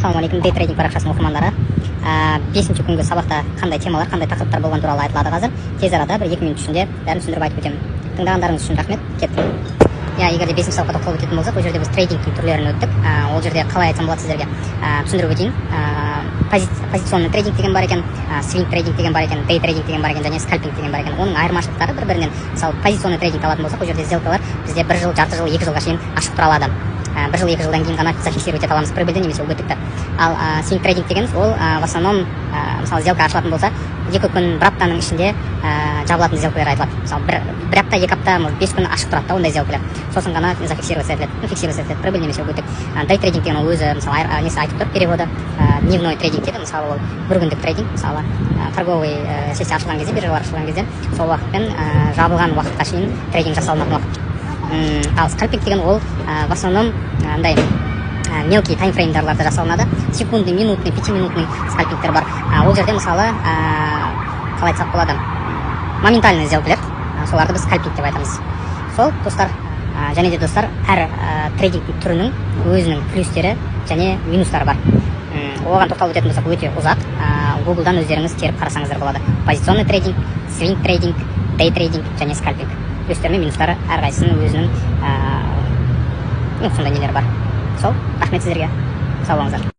Ассалаумағалейкум, дей трейдинг парақшасының оқырмандары. 5-ші күнгі сабақта қандай темалар, қандай тақырыптар болған туралы айтылады қазір. Тез арада бір 2 минут ішінде бәрін түсіндіріп айтып өтемін. Тыңдағандарыңыз үшін рахмет. Кеттік. Егер де 5-ші сабаққа тоқталып өтетін болсақ, ол жерде біз трейдингтің түрлерін өттік. Ол жерде қалай айтсам болады сіздерге түсіндіріп өтейін. Позиционный трейдинг деген бар екен, свинг трейдинг деген бар екен, дей трейдинг деген бар екен, және скальпинг деген бар екен. Оның айырмашылықтары бір-бірінен. Мысалы, позиционный трейдинг алатын болсақ, ол жерде сделкалар бізде 1 жыл, жарты жыл, 2 жылға шейін ашық тұра алады. 1 жыл, 2 жылдан кейін ғана зафиксировать ете аламыз прибыльді немесе убытокты. Ал свинг трейдинг дегеніміз ол в основном мысалы сделка ашылатын болса 2 күн, 1 аптаның ішінде жабылатын сделкалар айтылады. Мысалы, 1 апта, 2 апта, может 5 күн ашық тұрады да ондай сделкалар. Сосын ғана зафиксировать етіледі, фиксировать етіледі прибыль немесе убыток. Дей трейдинг деген ол өзі мысалы несі айтып тұр, переводы дневной трейдинг дейді. Мысалы ол 1 күндік трейдинг, мысалы торговый сессия ашылған кезде, биржалар ашылған кезде сол уақытпен жабылған уақытқа шейін трейдинг жасалынатын уақыт. Ал скальпинг деген ол в основном андай мелкий таймфреймдарларда жасалынады. Секундный, минутный, 5-минутный скальпингтер бар. Ол жерде мысалы қалай айтсақ болады, моментальный сделкалар, соларды біз скальпинг деп айтамыз. Сол достар, және де достар, әр трейдинг түрінің өзінің плюстері және минустары бар. Оған тоқталып өтетін болсақ өте ұзақ. Google'дан өздеріңіз теріп қарасаңыздар болады. Позиционный трейдинг, свинг трейдинг, дей трейдинг және скальпинг. Плюстері мен минустары әрқайсының өзінің сондай нелері бар. Сол, рахмет сіздерге. Сау болыңыздар.